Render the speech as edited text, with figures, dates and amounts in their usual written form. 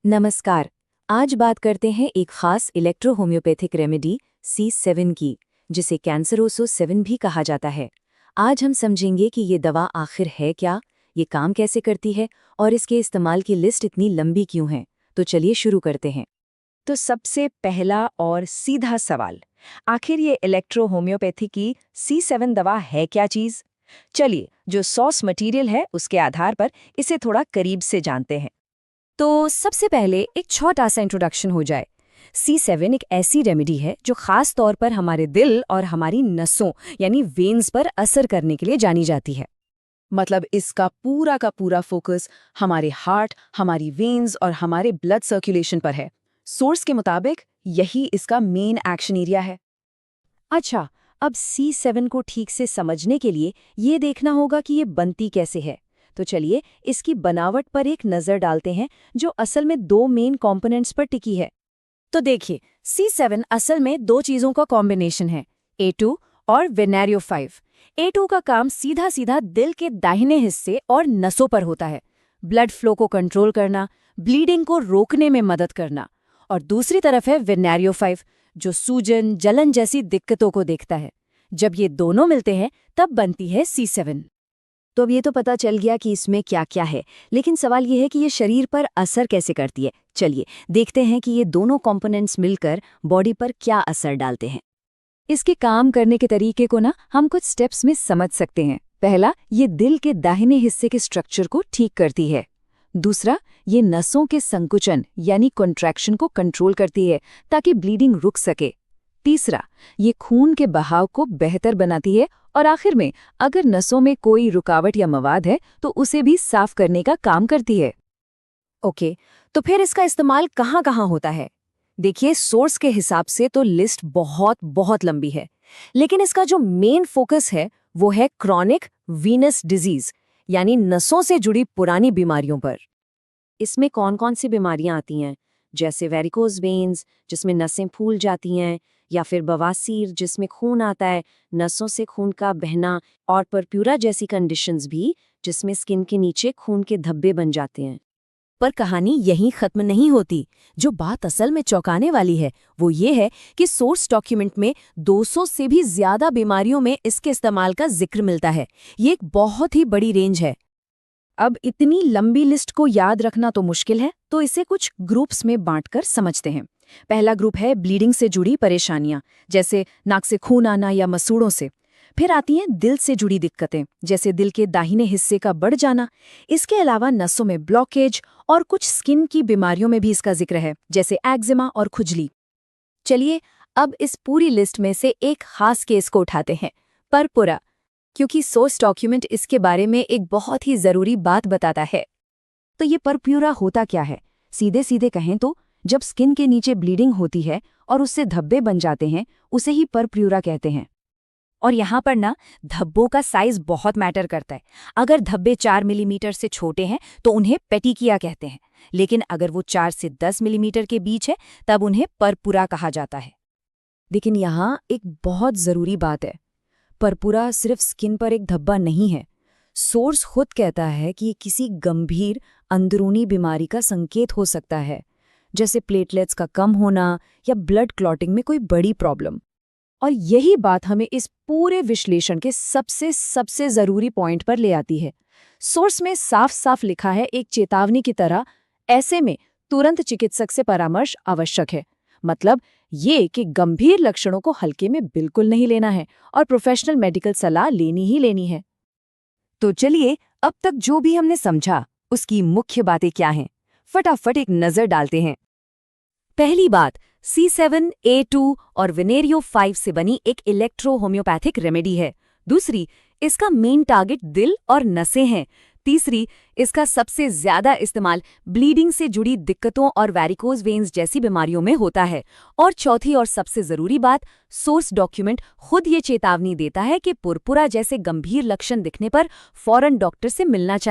नमस्कार। आज बात करते हैं एक खास इलेक्ट्रो होम्योपैथिक रेमेडी C7 की, जिसे कैंसरोसो 7 भी कहा जाता है। आज हम समझेंगे कि ये दवा आखिर है क्या, ये काम कैसे करती है और इसके इस्तेमाल की लिस्ट इतनी लंबी क्यों है। तो चलिए शुरू करते हैं। तो सबसे पहला और सीधा सवाल, आखिर ये इलेक्ट्रो होम्योपैथी की C7 दवा है क्या चीज? चलिए, जो सॉस मटेरियल है उसके आधार पर इसे थोड़ा करीब से जानते हैं। तो सबसे पहले एक छोटा सा इंट्रोडक्शन हो जाए। C7 एक ऐसी रेमेडी है जो खास तौर पर हमारे दिल और हमारी नसों यानी वेन्स पर असर करने के लिए जानी जाती है। मतलब इसका पूरा का पूरा फोकस हमारे हार्ट, हमारी वेन्स और हमारे ब्लड सर्कुलेशन पर है। सोर्स के मुताबिक यही इसका मेन एक्शन एरिया है। अच्छा, अब C7 को ठीक से समझने के लिए ये देखना होगा कि ये बनती कैसे है। तो चलिए इसकी बनावट पर एक नज़र डालते हैं, जो असल में दो मेन कंपोनेंट्स पर टिकी है। तो देखिए, C7 असल में दो चीज़ों का कॉम्बिनेशन है, A2 और वेनेरियो 5। A2 का काम सीधा सीधा दिल के दाहिने हिस्से और नसों पर होता है, ब्लड फ्लो को कंट्रोल करना, ब्लीडिंग को रोकने में मदद करना। और दूसरी तरफ है वेनेरियो 5, जो सूजन, जलन जैसी दिक्कतों को देखता है। जब ये दोनों मिलते हैं तब बनती है C7। तो अब ये तो पता चल गया कि इसमें क्या क्या है, लेकिन सवाल ये है कि ये शरीर पर असर कैसे करती है। चलिए देखते हैं कि ये दोनों कंपोनेंट्स मिलकर बॉडी पर क्या असर डालते हैं। इसके काम करने के तरीके को हम कुछ स्टेप्स में समझ सकते हैं। पहला, ये दिल के दाहिने हिस्से के स्ट्रक्चर को ठीक करती है। दूसरा, ये नसों के संकुचन यानी कॉन्ट्रैक्शन को कंट्रोल करती है ताकि ब्लीडिंग रुक सके। तीसरा, ये खून के बहाव को बेहतर बनाती है। और आखिर में, अगर नसों में कोई रुकावट या मवाद है तो उसे भी साफ करने का काम करती है। ओके, तो फिर इसका इस्तेमाल कहाँ कहाँ होता है? देखिए, सोर्स के हिसाब से तो लिस्ट बहुत बहुत लंबी है, लेकिन इसका जो मेन फोकस है वो है क्रॉनिक वीनस डिजीज यानी नसों से जुड़ी पुरानी बीमारियों पर। इसमें कौन कौन सी बीमारियां आती हैं? जैसे वेरिकोज वेन्स, जिसमें नसें फूल जाती हैं, या फिर बवासीर, जिसमें खून आता है, नसों से खून का बहना, और परप्यूरा जैसी कंडीशंस भी, जिसमें स्किन के नीचे खून के धब्बे बन जाते हैं। पर कहानी यहीं खत्म नहीं होती। जो बात असल में चौंकाने वाली है वो ये है कि सोर्स डॉक्यूमेंट में 200 से भी ज्यादा बीमारियों में इसके इस्तेमाल का जिक्र मिलता है। ये एक बहुत ही बड़ी रेंज है। अब इतनी लंबी लिस्ट को याद रखना तो मुश्किल है, तो इसे कुछ ग्रुप्स में बांटकर समझते हैं। पहला ग्रुप है ब्लीडिंग से जुड़ी परेशानियां, जैसे नाक से खून आना या मसूड़ों से। फिर आती हैं दिल से जुड़ी दिक्कतें, जैसे दिल के दाहिने हिस्से का बढ़ जाना। इसके अलावा नसों में ब्लॉकेज और कुछ स्किन की बीमारियों में भी इसका जिक्र है, जैसे एक्जिमा और खुजली। चलिए अब इस पूरी लिस्ट में से एक खास केस को उठाते हैं, परपुरा, क्योंकि सोर्स डॉक्यूमेंट इसके बारे में एक बहुत ही जरूरी बात बताता है। तो ये परप्यूरा होता क्या है? सीधे सीधे कहें तो जब स्किन के नीचे ब्लीडिंग होती है और उससे धब्बे बन जाते हैं, उसे ही परप्यूरा कहते हैं। और यहाँ पर धब्बों का साइज बहुत मैटर करता है। अगर धब्बे 4 मिलीमीटर से छोटे हैं तो उन्हें पेटिकिया कहते हैं, लेकिन अगर वो 4 से 10 मिलीमीटर के बीच है तब उन्हें परपुरा कहा जाता है। लेकिन यहाँ एक बहुत ज़रूरी बात है, परपुरा सिर्फ स्किन पर एक धब्बा नहीं है। सोर्स खुद कहता है कि ये किसी गंभीर अंदरूनी बीमारी का संकेत हो सकता है, जैसे प्लेटलेट्स का कम होना या ब्लड क्लॉटिंग में कोई बड़ी प्रॉब्लम। और यही बात हमें इस पूरे विश्लेषण के सबसे ज़रूरी पॉइंट पर ले आती है। सोर्स में साफ साफ लिखा है, एक चेतावनी की तरह, ऐसे में तुरंत चिकित्सक से परामर्श आवश्यक है। मतलब ये कि गंभीर लक्षणों को हल्के में बिल्कुल नहीं लेना है और प्रोफेशनल मेडिकल सलाह लेनी ही लेनी है। तो चलिए अब तक जो भी हमने समझा उसकी मुख्य बातें क्या हैं, फटाफट एक नज़र डालते हैं। पहली बात, C7, A2 और वेनेरियो 5 से बनी एक इलेक्ट्रो होम्योपैथिक रेमेडी है। दूसरी, इसका मेन टारगेट दिल और नसें हैं। तीसरी, इसका सबसे ज्यादा इस्तेमाल ब्लीडिंग से जुड़ी दिक्कतों और वैरिकोज वेन्स जैसी बीमारियों में होता है। और चौथी और सबसे जरूरी बात, सोर्स डॉक्यूमेंट खुद ये चेतावनी देता है कि पुरपुरा जैसे गंभीर लक्षण दिखने पर फौरन डॉक्टर से मिलना चाहिए।